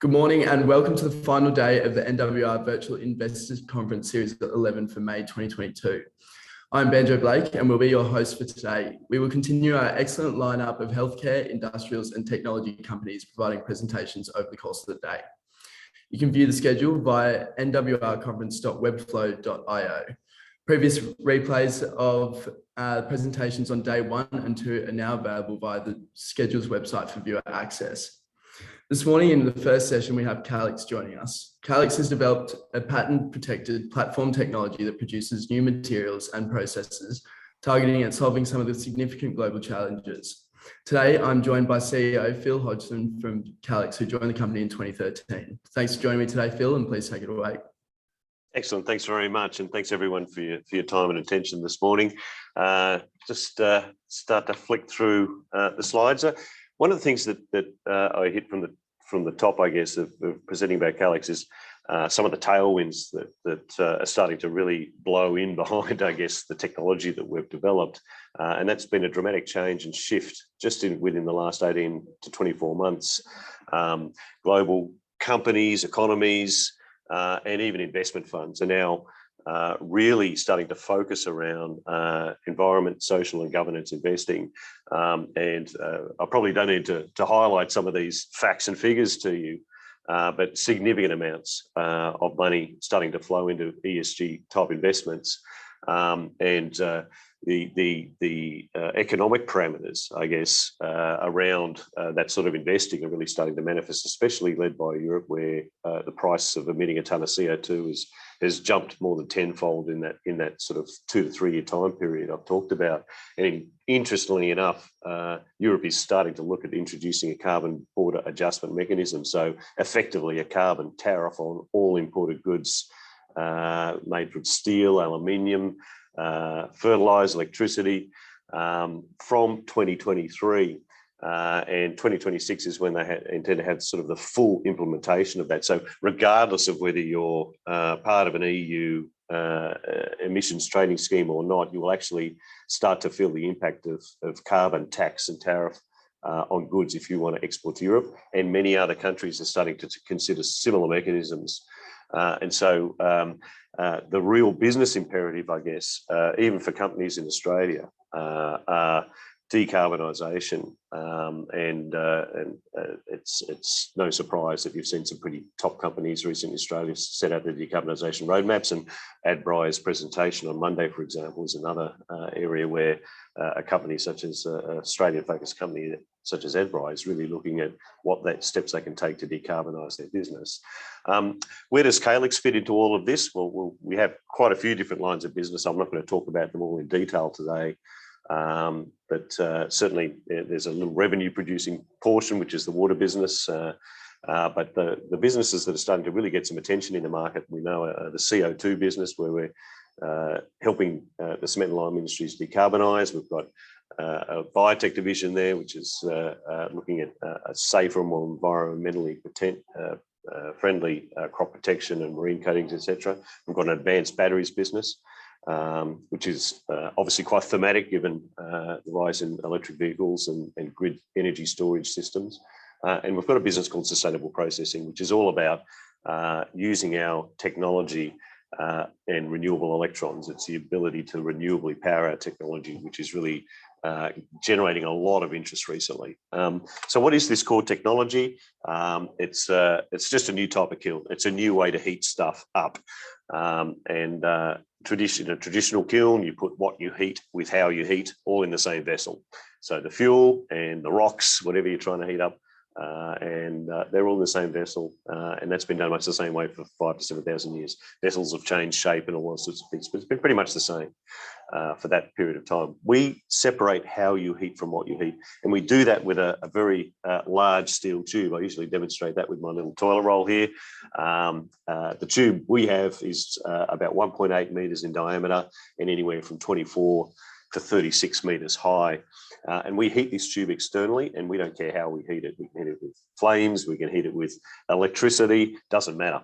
Good morning and welcome to the final day of the NWR Virtual Investor Conference Series 11 for May 2022. I'm Banjo Blake and will be your host for today. We will continue our excellent lineup of healthcare, industrials and technology companies providing presentations over the course of the day. You can view the schedule via nwrconference.webflow.io. Previous replays of presentations on day 1 and 2 are now available via the schedule's website for viewer access. This morning in the first session, we have Calyx joining us. Calyx has developed a patent-protected platform technology that produces new materials and processes, targeting at solving some of the significant global challenges. Today, I'm joined by CEO Phil Hodgson from Calyx, who joined the company in 2013. Thanks for joining me today, Phil, and please take it away. Excellent. Thanks very much. And thanks everyone for your time and attention this morning. Just start to flick through the slides. One of the things that I hit from the top, I guess, of presenting about Calyx is some of the tailwinds that are starting to really blow in behind, I guess, the technology that we've developed. And that's been a dramatic change and shift just within the last 18 to 24 months. Global companies, economies, and even investment funds are now really starting to focus around environment, social and governance investing. I probably don't need to highlight some of these facts and figures to you, but significant amounts of money starting to flow into ESG type investments. The economic parameters, I guess, around that sort of investing are really starting to manifest, especially led by Europe, where the price of emitting a tonne of CO2 has jumped more than tenfold in that sort of 2 to 3 year time period I've talked about. And interestingly enough, Europe is starting to look at introducing a carbon border adjustment mechanism, so effectively a carbon tariff on all imported goods made from steel, aluminium, fertilizer, electricity from 2023. And 2026 is when they intend to have sort of the full implementation of that. So regardless of whether you're part of an EU emissions trading scheme or not, you will actually start to feel the impact of carbon tax and tariff on goods if you want to export to Europe. And many other countries are starting to consider similar mechanisms. The real business imperative, I guess, even for companies in Australia, are decarbonisation. It's no surprise that you've seen some pretty top companies recently in Australia set out their decarbonisation roadmaps, and Adbri's presentation on Monday, for example, is another area where a company such as Australian-focused company such as Adbri is really looking at what steps they can take to decarbonise their business. Where does Calyx fit into all of this? Well, we have quite a few different lines of business. I'm not going to talk about them all in detail today. But certainly there's a little revenue producing portion, which is the water business. But the businesses that are starting to really get some attention in the market, we know the CO2 business, where we're helping the cement and lime industries decarbonise. We've got a biotech division there, which is looking at a safer, more environmentally friendly crop protection and marine coatings, etc. We've got an advanced batteries business, which is obviously quite thematic given the rise in electric vehicles and grid energy storage systems. And we've got a business called Sustainable Processing, which is all about using our technology and renewable electrons. It's the ability to renewably power our technology, which is really generating a lot of interest recently. So what is this core technology? It's just a new type of kiln. It's a new way to heat stuff up. Traditional kiln, you put what you heat with how you heat, all in the same vessel. So the fuel and the rocks, whatever you're trying to heat up, they're all in the same vessel, and that's been done much the same way for 5,000 to 7,000 years. Vessels have changed shape and all those sorts of things, but it's been pretty much the same for that period of time. We separate how you heat from what you heat, and we do that with a very large steel tube. I usually demonstrate that with my little toilet roll here. The tube we have is about 1.8 metres in diameter and anywhere from 24 to 36 metres high. And we heat this tube externally, and we don't care how we heat it. We can heat it with flames, we can heat it with electricity, doesn't matter.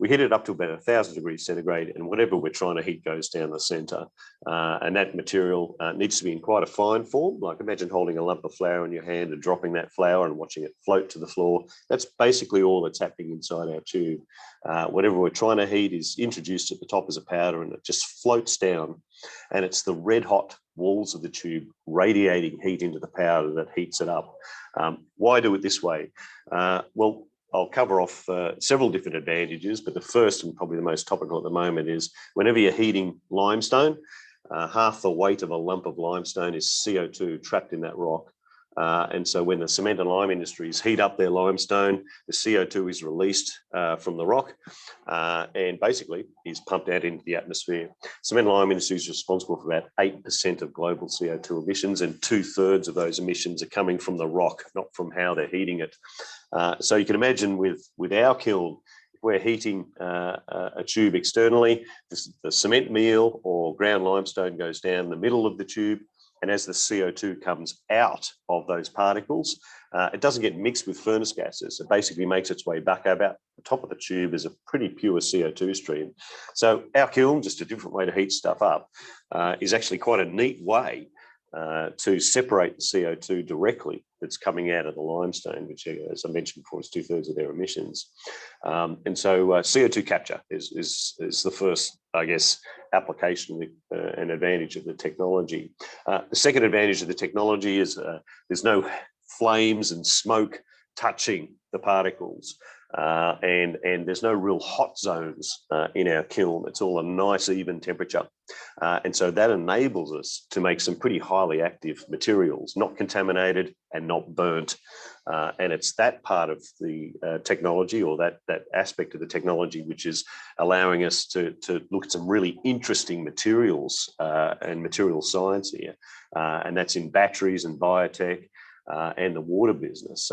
we heat it up to about 1,000 degrees centigrade, and whatever we're trying to heat goes down the center. And that material needs to be in quite a fine form. Like imagine holding a lump of flour in your hand and dropping that flour and watching it float to the floor. That's basically all that's happening inside our tube. Whatever we're trying to heat is introduced at the top as a powder, and it just floats down. And it's the red hot walls of the tube radiating heat into the powder that heats it up. Why do it this way? Well, I'll cover off several different advantages, but the first and probably the most topical at the moment is whenever you're heating limestone, half the weight of a lump of limestone is CO2 trapped in that rock. And so when the cement and lime industries heat up their limestone, the CO2 is released from the rock and basically is pumped out into the atmosphere. Cement and lime industry is responsible for about 8% of global CO2 emissions, and 2/3 of those emissions are coming from the rock, not from how they're heating it. So you can imagine with our kiln, if we're heating a tube externally, the cement meal or ground limestone goes down the middle of the tube. And as the CO2 comes out of those particles, it doesn't get mixed with furnace gases. It basically makes its way back about the top of the tube as a pretty pure CO2 stream. So our kiln, just a different way to heat stuff up, is actually quite a neat way to separate the CO2 directly that's coming out of the limestone, which, as I mentioned before, is 2/3 of their emissions. And so CO2 capture is the first, I guess, application and advantage of the technology. The second advantage of the technology is there's no flames and smoke touching the particles. And there's no real hot zones in our kiln. It's all a nice even temperature. And so that enables us to make some pretty highly active materials, not contaminated and not burnt. And it's that part of the technology, or that aspect of the technology, which is allowing us to look at some really interesting materials and material science here. And that's in batteries and biotech and the water business.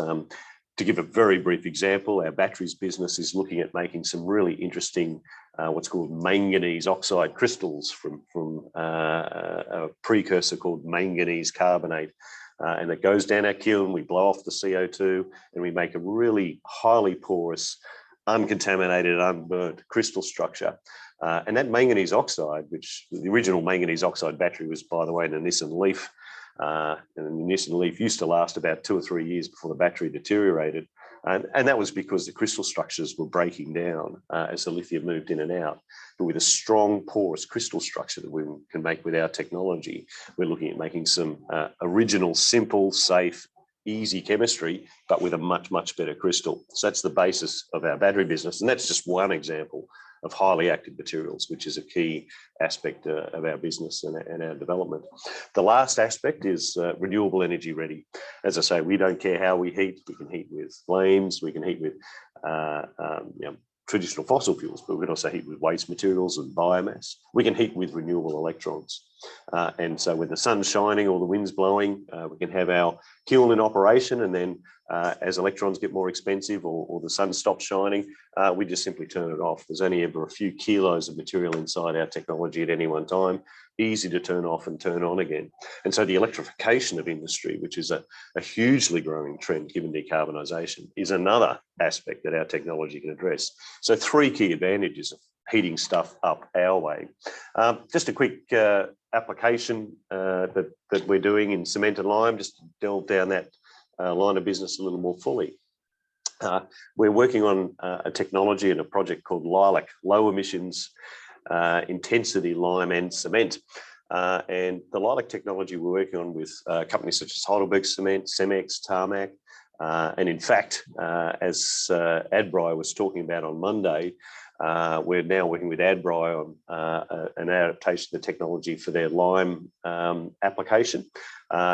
To give a very brief example, our batteries business is looking at making some really interesting what's called manganese oxide crystals from a precursor called manganese carbonate. And it goes down our kiln, we blow off the CO2, and we make a really highly porous, uncontaminated, unburnt crystal structure. And that manganese oxide, which the original manganese oxide battery was, by the way, in a Nissan Leaf. And the Nissan Leaf used to last about 2 or 3 years before the battery deteriorated. And that was because the crystal structures were breaking down as the lithium moved in and out. But with a strong porous crystal structure that we can make with our technology, we're looking at making some original, simple, safe, easy chemistry, but with a much, much better crystal. So that's the basis of our battery business. And that's just one example of highly active materials, which is a key aspect of our business and our development. The last aspect is renewable energy ready. As I say, we don't care how we heat. We can heat with flames, we can heat with traditional fossil fuels, but we can also heat with waste materials and biomass. We can heat with renewable electrons. And so when the sun's shining or the wind's blowing, we can have our kiln in operation, and then as electrons get more expensive or the sun stops shining, we just simply turn it off. There's only ever a few kilos of material inside our technology at any one time, easy to turn off and turn on again. And so the electrification of industry, which is a hugely growing trend given decarbonisation, is another aspect that our technology can address. So 3 key advantages of heating stuff up our way. Just a quick application that we're doing in cement and lime, just to delve down that line of business a little more fully. We're working on a technology and a project called Lilac, low emissions intensity lime and cement. And the Lilac technology we're working on with companies such as Heidelberg Cement, Cemex, Tarmac. And in fact, as Adbri was talking about on Monday, we're now working with Adbri on an adaptation of the technology for their lime application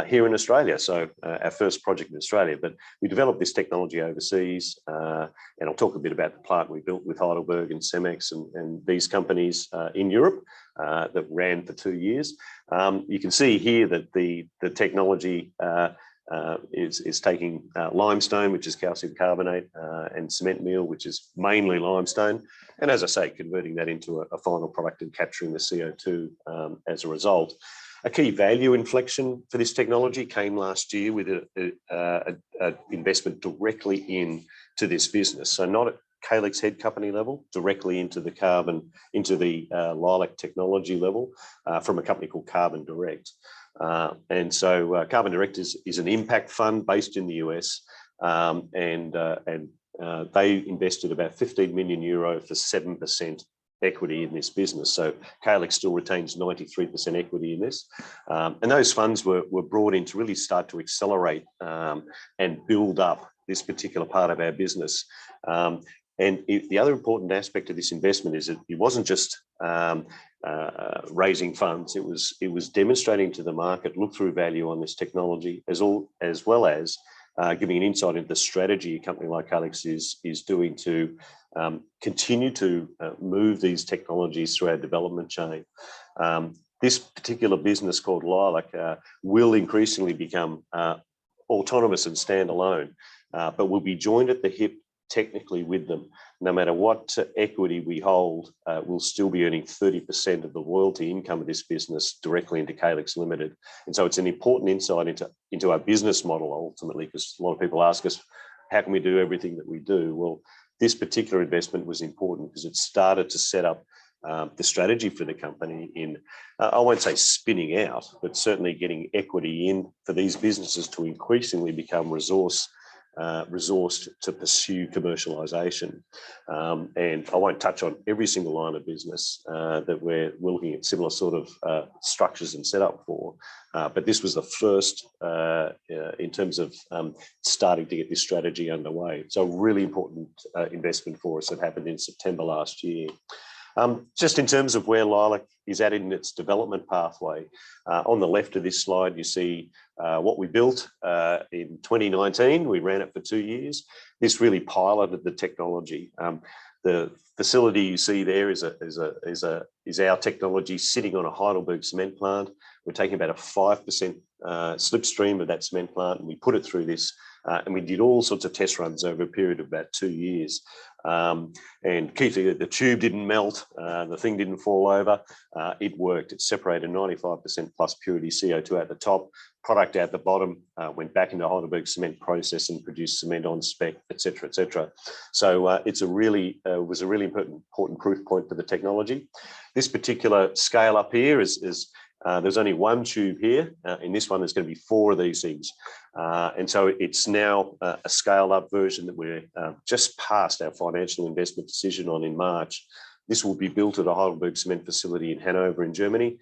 here in Australia. So our first project in Australia, but we developed this technology overseas. And I'll talk a bit about the plant we built with Heidelberg and Cemex and these companies in Europe that ran for 2 years. You can see here that the technology is taking limestone, which is calcium carbonate, and cement meal, which is mainly limestone. And as I say, converting that into a final product and capturing the CO2 as a result. A key value inflection for this technology came last year with an investment directly into this business. So not Calyx head company level directly into the Lilac technology level from a company called Carbon Direct. And so Carbon Direct is an impact fund based in the US, and they invested about 15 million euro for 7% equity in this business. So Calyx still retains 93% equity in this. And those funds were brought in to really start to accelerate and build up this particular part of our business. The other important aspect of this investment is that it wasn't just raising funds. It was demonstrating to the market look-through value on this technology, as well as giving an insight into the strategy a company like Calyx is doing to continue to move these technologies through our development chain. This particular business called Lilac will increasingly become autonomous and standalone, but will be joined at the hip technically with them. No matter what equity we hold, we'll still be earning 30% of the royalty income of this business directly into Calyx Limited. And so it's an important insight into our business model ultimately, because a lot of people ask us, how can we do everything that we do? Well, this particular investment was important because it started to set up the strategy for the company in, I won't say spinning out, but certainly getting equity in for these businesses to increasingly become resourced to pursue commercialization. And I won't touch on every single line of business that we're looking at similar sort of structures and setup for, but this was the first in terms of starting to get this strategy underway. So a really important investment for us that happened in September last year. Just in terms of where Lilac is at in its development pathway, on the left of this slide, you see what we built in 2019. We ran it for 2 years. This really piloted the technology. The facility you see there is our technology sitting on a Heidelberg cement plant. We're taking about a 5% slipstream of that cement plant, and we put it through this, and we did all sorts of test runs over a period of about 2 years. And key thing, the tube didn't melt, the thing didn't fall over, it worked. It separated 95% plus purity CO2 at the top, product out the bottom, went back into Heidelberg cement process and produced cement on spec, et cetera, So it's a really was a really important proof point for the technology. This particular scale up here is there's only one tube here. In this one, there's going to be 4 of these things. And so it's now a scaled up version that we're just past our financial investment decision on in March. This will be built at a Heidelberg cement facility in Hanover in Germany,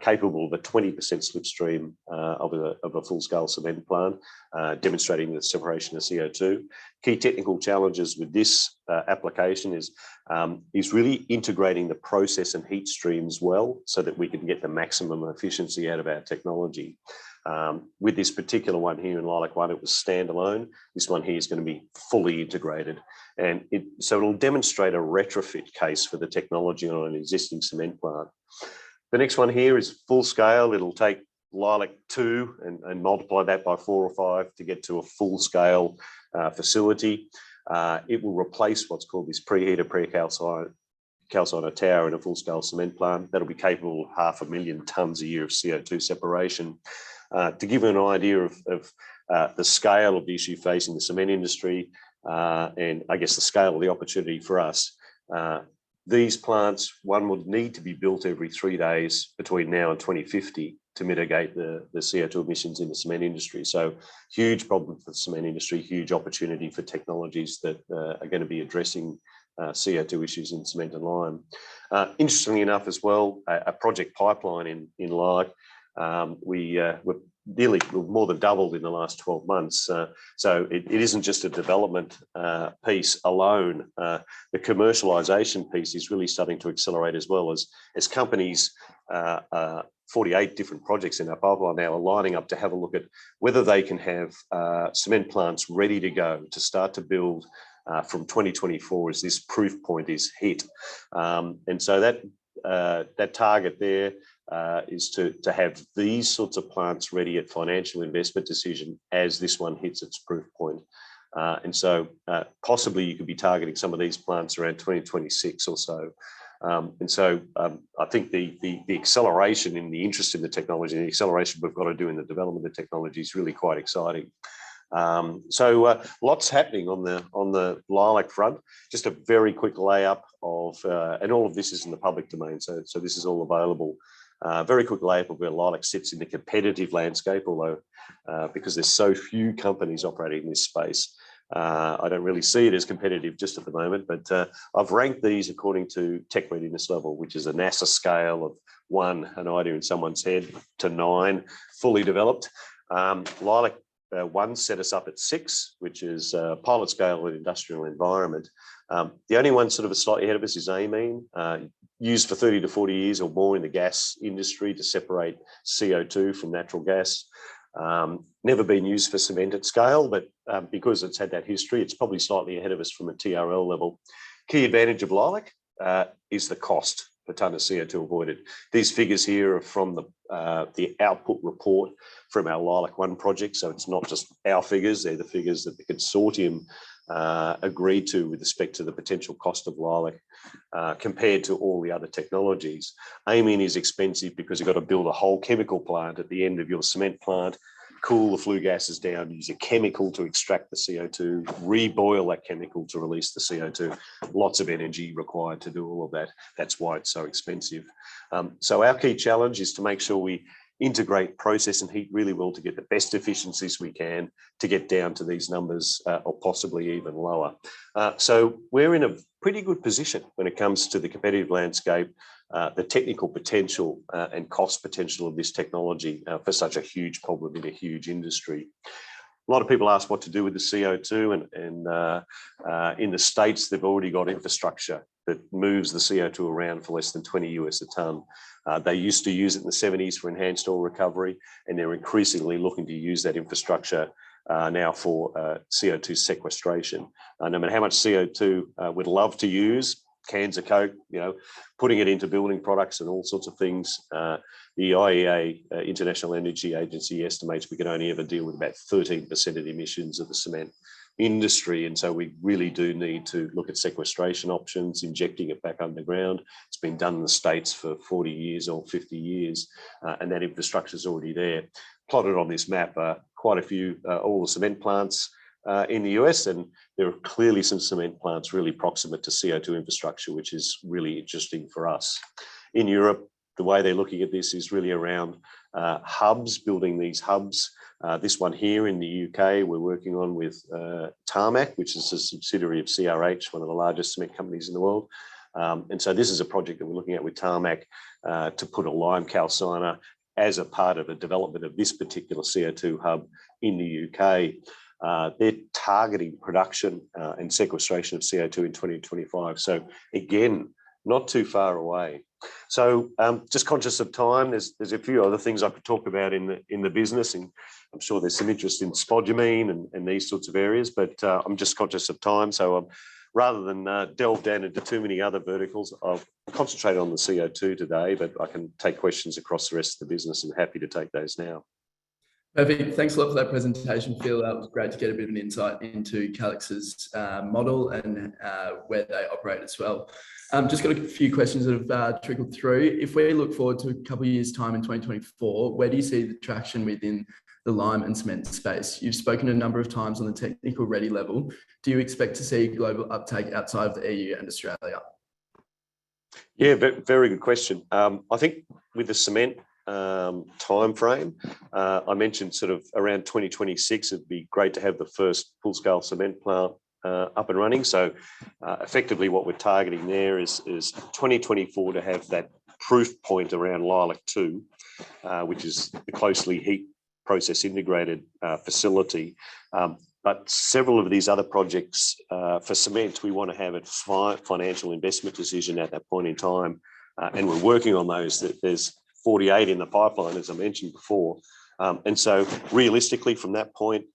capable of a 20% slipstream of a full-scale cement plant, demonstrating the separation of CO2. Key technical challenges with this application is really integrating the process and heat streams well so that we can get the maximum efficiency out of our technology. With this particular one here in Lilac 1, it was standalone. This one here is going to be fully integrated. And so it'll demonstrate a retrofit case for the technology on an existing cement plant. The next one here is full scale. It'll take Lilac 2 and multiply that by 4 or 5 to get to a full scale facility. It will replace what's called this preheater pre-calciner tower in a full scale cement plant. That'll be capable of 500,000 tonnes a year of CO2 separation. To give you an idea of the scale of the issue facing the cement industry, and I guess the scale of the opportunity for us, these plants, one would need to be built every 3 days between now and 2050 to mitigate the CO2 emissions in the cement industry. So huge problem for the cement industry, huge opportunity for technologies that are going to be addressing CO2 issues in cement and lime. Interestingly enough as well, a project pipeline in Lilac, we're more than doubled in the last 12 months. So it isn't just a development piece alone. The commercialization piece is really starting to accelerate as well as companies, 48 different projects in our pipeline now are lining up to have a look at whether they can have cement plants ready to go to start to build from 2024 as this proof point is hit. And so that target there is to have these sorts of plants ready at financial investment decision as this one hits its proof point. And so possibly you could be targeting some of these plants around 2026 or so. And so I think the acceleration in the interest in the technology and the acceleration we've got to do in the development of the technology is really quite exciting. Lots happening on the lilac front. Just a very quick layup of, and all of this is in the public domain, so this is all available. Very quick layup of where lilac sits in the competitive landscape, although because there's so few companies operating in this space, I don't really see it as competitive just at the moment, but I've ranked these according to tech readiness level, which is a NASA scale of 1, an idea in someone's head, to 9, fully developed. Lilac 1 set us up at 6, which is pilot scale in industrial environment. The only one sort of slightly ahead of us is amine, used for 30 to 40 years or more in the gas industry to separate CO2 from natural gas. Never been used for cement at scale, but because it's had that history, it's probably slightly ahead of us from a TRL level. Key advantage of lilac is the cost per tonne of CO2 avoided. These figures here are from the output report from our Lilac 1 project, so it's not just our figures, they're the figures that the consortium agreed to with respect to the potential cost of lilac compared to all the other technologies. Amine is expensive because you've got to build a whole chemical plant at the end of your cement plant, cool the flue gases down, use a chemical to extract the CO2, reboil that chemical to release the CO2. Lots of energy required to do all of that. That's why it's so expensive. So our key challenge is to make sure we integrate process and heat really well to get the best efficiencies we can to get down to these numbers or possibly even lower. So we're in a pretty good position when it comes to the competitive landscape, the technical potential and cost potential of this technology for such a huge problem in a huge industry. A lot of people ask what to do with the CO2, and in the States, they've already got infrastructure that moves the CO2 around for less than 20 US a tonne. They used to use it in the 70s for enhanced oil recovery, and they're increasingly looking to use that infrastructure now for CO2 sequestration. No matter how much CO2 we'd love to use, cans of Coke, putting it into building products and all sorts of things. The IEA, International Energy Agency, estimates we can only ever deal with about 13% of the emissions of the cement industry. And so we really do need to look at sequestration options, injecting it back underground. It's been done in the States for 40 years or 50 years, and that infrastructure is already there. Plotted on this map are quite a few, all the cement plants in the US, and there are clearly some cement plants really proximate to CO2 infrastructure, which is really interesting for us. In Europe, the way they're looking at this is really around hubs, building these hubs. This one here in the UK, we're working on with Tarmac, which is a subsidiary of CRH, one of the largest cement companies in the world. And so this is a project that we're looking at with Tarmac to put a lime calciner as a part of a development of this particular CO2 hub in the UK. They're targeting production and sequestration of CO2 in 2025. So again, not too far away. So just conscious of time, there's a few other things I could talk about in the business, and I'm sure there's some interest in spodumene and these sorts of areas, but I'm just conscious of time. So rather than delve down into too many other verticals, I'll concentrate on the CO2 today, but I can take questions across the rest of the business and happy to take those now. Perfect. Thanks a lot for that presentation, Phil. That was great to get a bit of an insight into Calyx's model and where they operate as well. Just got a few questions that have trickled through. If we look forward to a couple of years' time in 2024, where do you see the traction within the lime and cement space? You've spoken a number of times on the technical ready level. Do you expect to see global uptake outside of the EU and Australia? Yeah, very good question. I think with the cement time frame, I mentioned sort of around 2026, it'd be great to have the first full-scale cement plant up and running. So effectively what we're targeting there is 2024 to have that proof point around Lilac 2, which is the closely heat process integrated facility. But several of these other projects for cement, we want to have a financial investment decision at that point in time. And we're working on those. There's 48 in the pipeline, as I mentioned before. And so realistically from that point,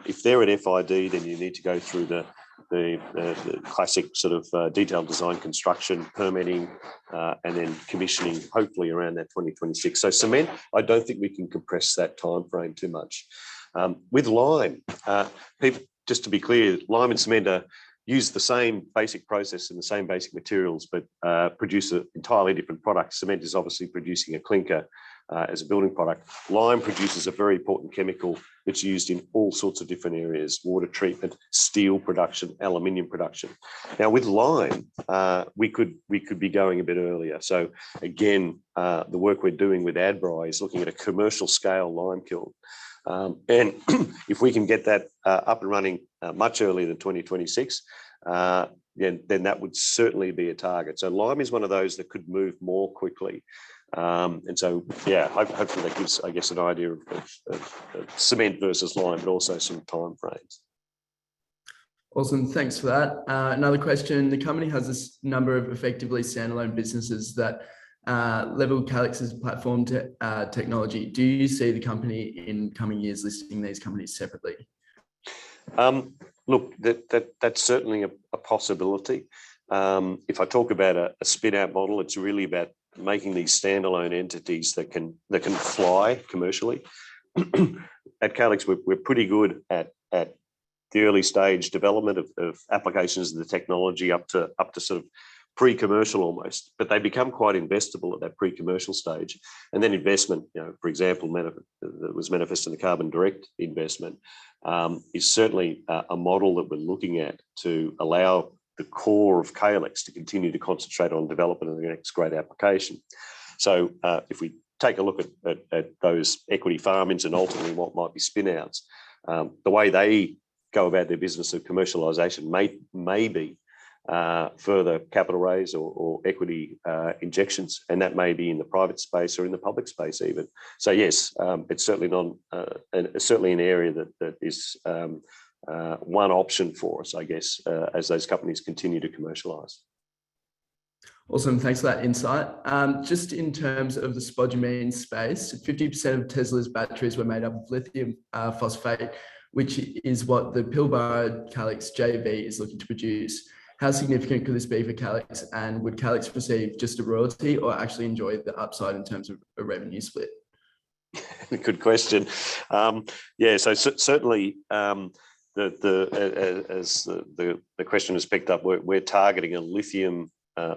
if they're at FID, then you need to go through the classic sort of detailed design, construction, permitting, and then commissioning, hopefully around that 2026. So cement, I don't think we can compress that time frame too much. With lime, people, just to be clear, lime and cement are use the same basic process and the same basic materials, but produce an entirely different product. Cement is obviously producing a clinker as a building product. Lime produces a very important chemical that's used in all sorts of different areas: water treatment, steel production, aluminium production. Now with lime, we could be going a bit earlier. So again, the work we're doing with Adbri is looking at a commercial scale lime kiln. And if we can get that up and running much earlier than 2026, then that would certainly be a target. So lime is one of those that could move more quickly. And so, yeah, hopefully that gives, I guess, an idea of cement versus lime, but also some time frames. Awesome, thanks for that. Another question: the company has this number of effectively standalone businesses that level Calyx's platform technology. Do you see the company in coming years listing these companies separately? Look, that's certainly a possibility. If I talk about a spin-out model, it's really about making these standalone entities that can fly commercially. At Calyx, we're pretty good at the early stage development of applications of the technology up to sort of pre-commercial almost, but they become quite investable at that pre-commercial stage. And then investment, for example, that was manifest in the carbon direct investment, is certainly a model that we're looking at to allow the core of Calyx to continue to concentrate on development of the next great application. So if we take a look at those equity farm-ins and ultimately what might be spin-outs, the way they go about their business of commercialisation may be further capital raise or equity injections, and that may be in the private space or in the public space even. So yes, it's certainly certainly an area that is one option for us, I guess, as those companies continue to commercialise. Awesome, thanks for that insight. Just in terms of the spodumene space, 50% of Tesla's batteries were made up of lithium phosphate, which is what the Pilbara Calyx JV is looking to produce. How significant could this be for Calyx, and would Calyx receive just a royalty or actually enjoy the upside in terms of a revenue split? Good question. Yeah, so certainly as the question has picked up, we're targeting a lithium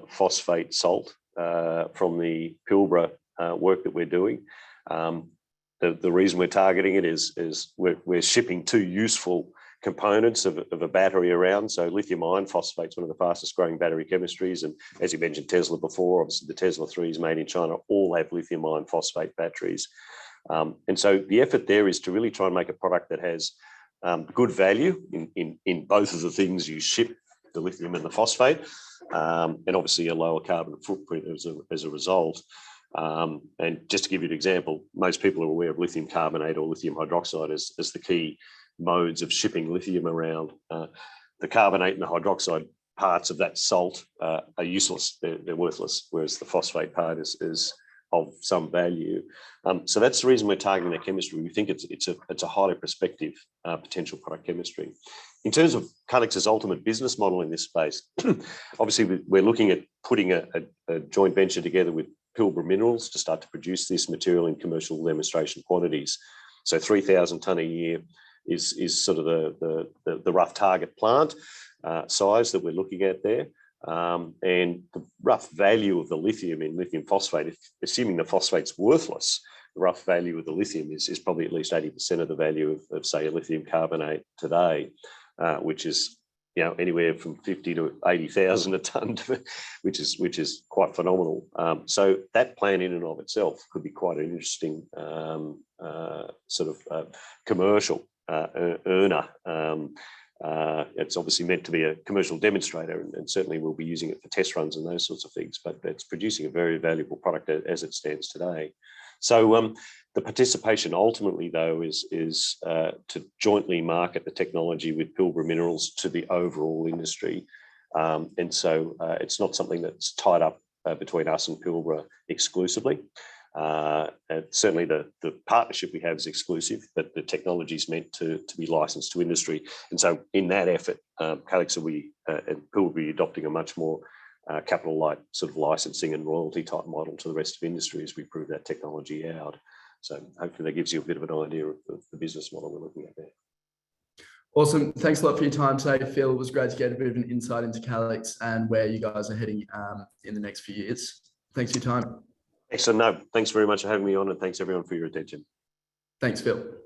phosphate salt from the Pilbara work that we're doing. The reason we're targeting it is we're shipping two useful components of a battery around. So lithium iron phosphate is one of the fastest growing battery chemistries. And as you mentioned, Tesla before, obviously the Tesla 3s made in China all have lithium iron phosphate batteries. And so the effort there is to really try and make a product that has good value in both of the things you ship, the lithium and the phosphate, and obviously a lower carbon footprint as a result. And just to give you an example, most people are aware of lithium carbonate or lithium hydroxide as the key modes of shipping lithium around. The carbonate and the hydroxide parts of that salt are useless, they're worthless, whereas the phosphate part is of some value. So that's the reason we're targeting that chemistry. We think it's a highly prospective potential product chemistry. In terms of Calyx's ultimate business model in this space, obviously we're looking at putting a joint venture together with Pilbara Minerals to start to produce this material in commercial demonstration quantities. So 3,000 tonne a year is sort of the rough target plant size that we're looking at there. And the rough value of the lithium in lithium phosphate, assuming the phosphate's worthless, the rough value of the lithium is probably at least 80% of the value of say a lithium carbonate today, which is anywhere from 50 to 80,000 a tonne, which is quite phenomenal. So that plant in and of itself could be quite an interesting sort of commercial earner. It's obviously meant to be a commercial demonstrator, and certainly we'll be using it for test runs and those sorts of things, but it's producing a very valuable product as it stands today. So the participation ultimately, though, is to jointly market the technology with Pilbara Minerals to the overall industry. And so it's not something that's tied up between us and Pilbara exclusively. Certainly the partnership we have is exclusive, but the technology is meant to be licensed to industry. And so in that effort, Calyx and Pilbara will be adopting a much more capital light sort of licensing and royalty type model to the rest of industry as we prove that technology out. So hopefully that gives you a bit of an idea of the business model we're looking at there. Awesome. Thanks a lot for your time today, Phil. It was great to get a bit of an insight into Calyx and where you guys are heading in the next few years. Thanks for your time. Excellent. No, thanks very much for having me on, and thanks everyone for your attention. Thanks, Phil.